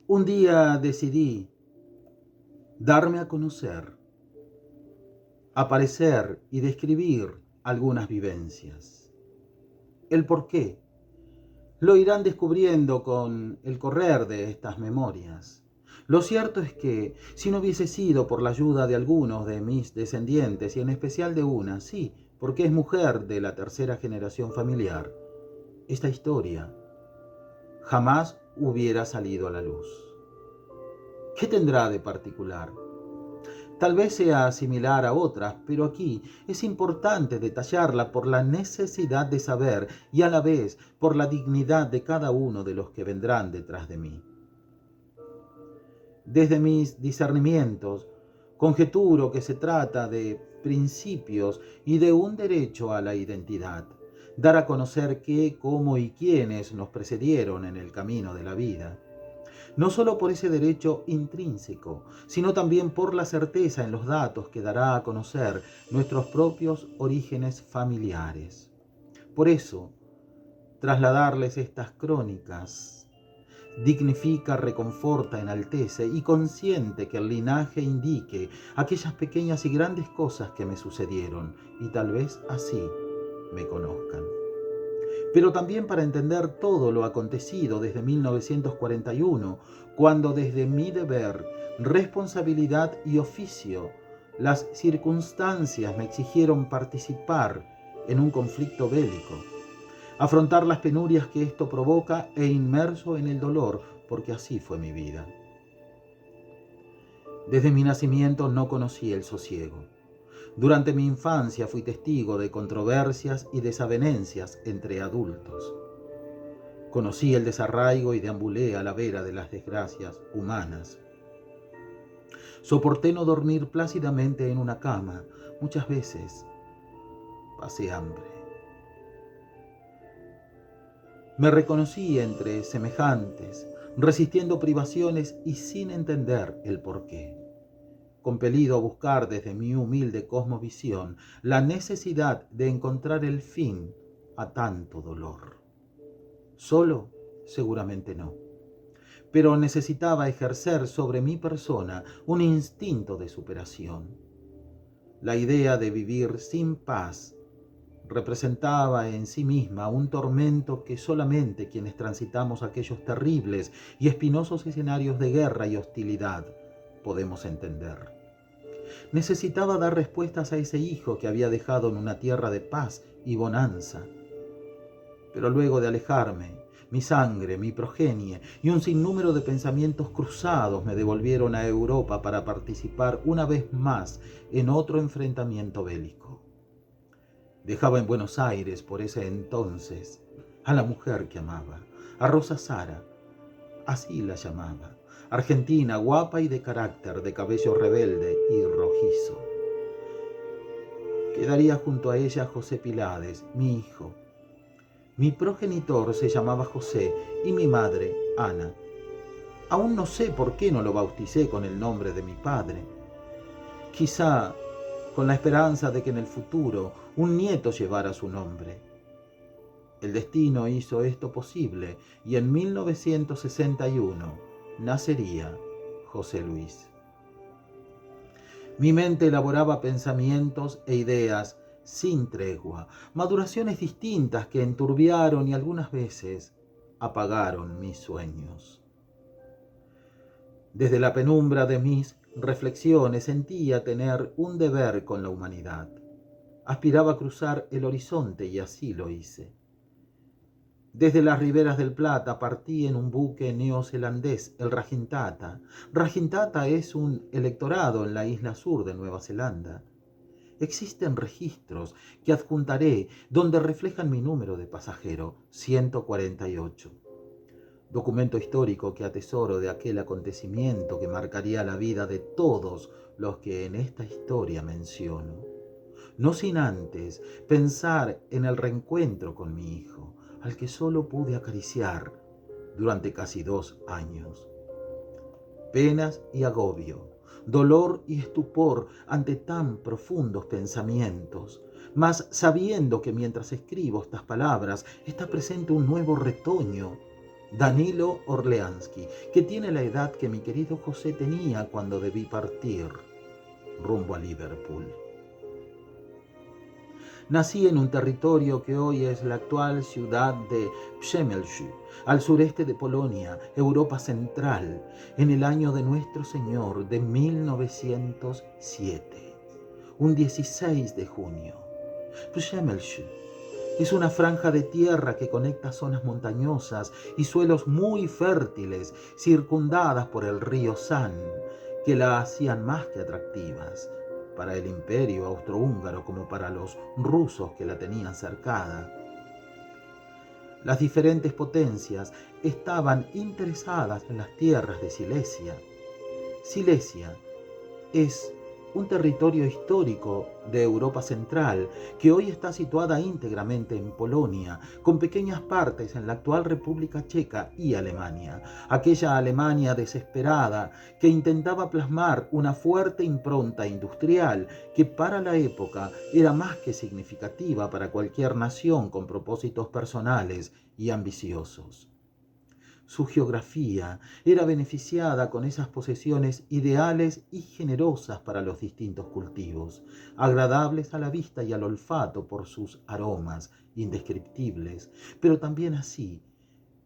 Un día decidí darme a conocer, aparecer y describir algunas vivencias. El por qué lo irán descubriendo con el correr de estas memorias. Lo cierto es que si no hubiese sido por la ayuda de algunos de mis descendientes y en especial de una, sí, porque es mujer de la tercera generación familiar, esta historia jamás hubiera salido a la luz. ¿Qué tendrá de particular? Tal vez sea similar a otras, pero aquí es importante detallarla por la necesidad de saber y a la vez por la dignidad de cada uno de los que vendrán detrás de mí. Desde mis discernimientos, conjeturo que se trata de principios y de un derecho a la identidad, dar a conocer qué, cómo y quiénes nos precedieron en el camino de la vida. No solo por ese derecho intrínseco, sino también por la certeza en los datos que dará a conocer nuestros propios orígenes familiares. Por eso, trasladarles estas crónicas dignifica, reconforta, enaltece y consiente que el linaje indique aquellas pequeñas y grandes cosas que me sucedieron y tal vez así me conozcan. Pero también para entender todo lo acontecido desde 1941, cuando desde mi deber, responsabilidad y oficio, las circunstancias me exigieron participar en un conflicto bélico, afrontar las penurias que esto provoca e inmerso en el dolor, porque así fue mi vida. Desde mi nacimiento no conocí el sosiego. Durante mi infancia fui testigo de controversias y desavenencias entre adultos. Conocí el desarraigo y deambulé a la vera de las desgracias humanas. Soporté no dormir plácidamente en una cama. Muchas veces pasé hambre. Me reconocí entre semejantes, resistiendo privaciones y sin entender el porqué. Compelido a buscar desde mi humilde cosmovisión la necesidad de encontrar el fin a tanto dolor. Solo, seguramente no. Pero necesitaba ejercer sobre mi persona un instinto de superación. La idea de vivir sin paz representaba en sí misma un tormento que solamente quienes transitamos aquellos terribles y espinosos escenarios de guerra y hostilidad podemos entender. Necesitaba dar respuestas a ese hijo que había dejado en una tierra de paz y bonanza. Pero luego de alejarme, mi sangre, mi progenie y un sinnúmero de pensamientos cruzados me devolvieron a Europa para participar una vez más en otro enfrentamiento bélico. Dejaba en Buenos Aires por ese entonces a la mujer que amaba, a Rosa Sara, así la llamaba, argentina, guapa y de carácter, de cabello rebelde y rojizo. Quedaría junto a ella José Pilades, mi hijo. Mi progenitor se llamaba José y mi madre, Ana. Aún no sé por qué no lo bauticé con el nombre de mi padre. Quizá con la esperanza de que en el futuro un nieto llevara su nombre. El destino hizo esto posible y en 1961 nacería José Luis. Mi mente elaboraba pensamientos e ideas sin tregua, maduraciones distintas que enturbiaron y algunas veces apagaron mis sueños. Desde la penumbra de mis reflexiones sentía tener un deber con la humanidad. Aspiraba a cruzar el horizonte y así lo hice. Desde las riberas del Plata partí en un buque neozelandés, el Rajintata. Rajintata es un electorado en la isla sur de Nueva Zelanda. Existen registros que adjuntaré donde reflejan mi número de pasajero, 148. Documento histórico que atesoro de aquel acontecimiento que marcaría la vida de todos los que en esta historia menciono. No sin antes pensar en el reencuentro con mi hijo, al que solo pude acariciar durante casi 2 años. Penas y agobio, dolor y estupor ante tan profundos pensamientos, mas sabiendo que mientras escribo estas palabras está presente un nuevo retoño Danilo Orleansky, que tiene la edad que mi querido José tenía cuando debí partir rumbo a Liverpool. Nací en un territorio que hoy es la actual ciudad de Przemyśl, al sureste de Polonia, Europa Central, en el año de Nuestro Señor de 1907, un 16 de junio. Przemyśl es una franja de tierra que conecta zonas montañosas y suelos muy fértiles, circundadas por el río San, que la hacían más que atractivas para el imperio austrohúngaro como para los rusos que la tenían cercada. Las diferentes potencias estaban interesadas en las tierras de Silesia. Silesia es un territorio histórico de Europa Central que hoy está situada íntegramente en Polonia, con pequeñas partes en la actual República Checa y Alemania. Aquella Alemania desesperada que intentaba plasmar una fuerte impronta industrial que para la época era más que significativa para cualquier nación con propósitos personales y ambiciosos. Su geografía era beneficiada con esas posesiones ideales y generosas para los distintos cultivos, agradables a la vista y al olfato por sus aromas indescriptibles, pero también así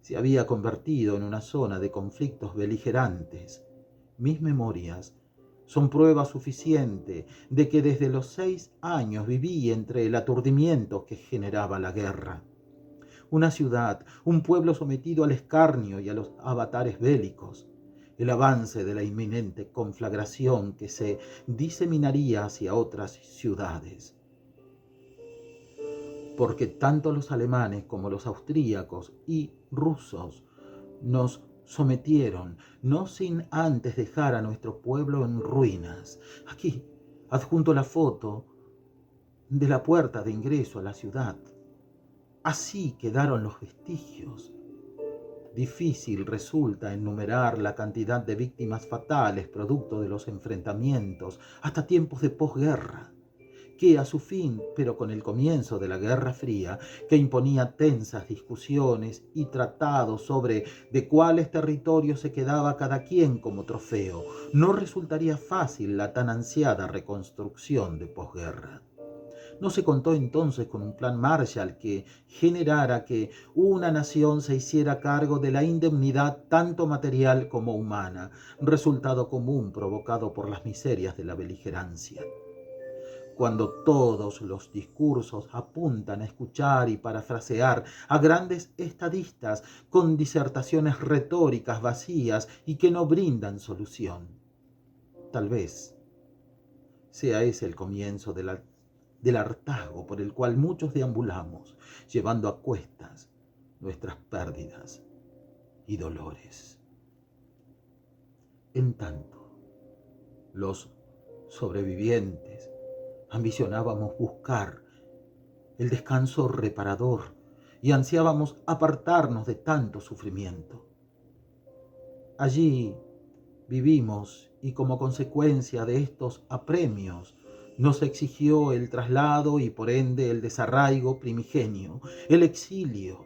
se había convertido en una zona de conflictos beligerantes. Mis memorias son prueba suficiente de que desde los 6 años viví entre el aturdimiento que generaba la guerra. Una ciudad, un pueblo sometido al escarnio y a los avatares bélicos, el avance de la inminente conflagración que se diseminaría hacia otras ciudades. Porque tanto los alemanes como los austríacos y rusos nos sometieron, no sin antes dejar a nuestro pueblo en ruinas. Aquí adjunto la foto de la puerta de ingreso a la ciudad. Así quedaron los vestigios. Difícil resulta enumerar la cantidad de víctimas fatales producto de los enfrentamientos hasta tiempos de posguerra, que a su fin, pero con el comienzo de la Guerra Fría, que imponía tensas discusiones y tratados sobre de cuáles territorios se quedaba cada quien como trofeo, no resultaría fácil la tan ansiada reconstrucción de posguerra. No se contó entonces con un plan Marshall que generara que una nación se hiciera cargo de la indemnidad tanto material como humana, resultado común provocado por las miserias de la beligerancia. Cuando todos los discursos apuntan a escuchar y parafrasear a grandes estadistas con disertaciones retóricas vacías y que no brindan solución. Tal vez sea ese el comienzo del hartazgo por el cual muchos deambulamos, llevando a cuestas nuestras pérdidas y dolores. En tanto, los sobrevivientes ambicionábamos buscar el descanso reparador y ansiábamos apartarnos de tanto sufrimiento. Allí vivimos y como consecuencia de estos apremios nos exigió el traslado y por ende el desarraigo primigenio, el exilio.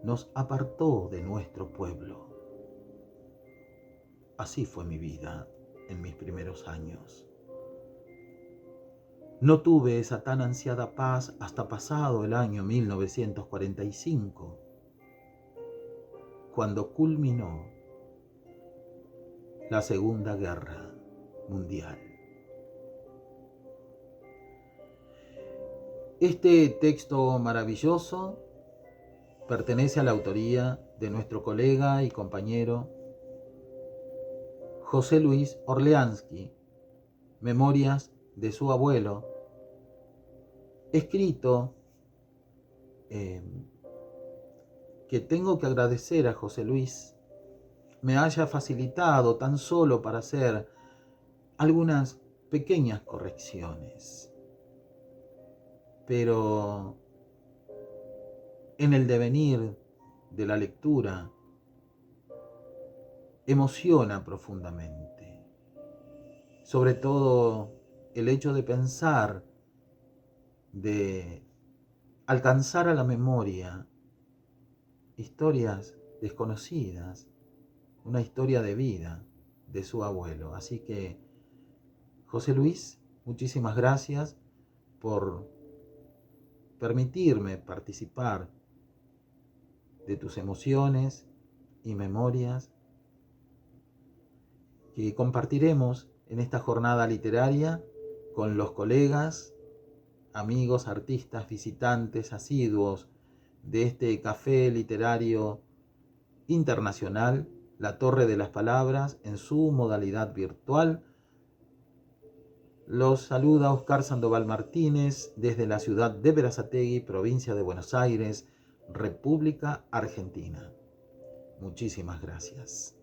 Nos apartó de nuestro pueblo. Así fue mi vida en mis primeros años. No tuve esa tan ansiada paz hasta pasado el año 1945, cuando culminó la Segunda Guerra Mundial. Este texto maravilloso pertenece a la autoría de nuestro colega y compañero José Luis Orleansky, Memorias de su abuelo, escrito que tengo que agradecer a José Luis me haya facilitado tan solo para hacer algunas pequeñas correcciones. Pero en el devenir de la lectura emociona profundamente, sobre todo el hecho de pensar, de alcanzar a la memoria historias desconocidas, una historia de vida de su abuelo. Así que, José Luis, muchísimas gracias por permitirme participar de tus emociones y memorias que compartiremos en esta jornada literaria con los colegas, amigos, artistas, visitantes, asiduos de este café literario internacional, La Torre de las Palabras, en su modalidad virtual. Los saluda Oscar Sandoval Martínez desde la ciudad de Berazategui, provincia de Buenos Aires, República Argentina. Muchísimas gracias.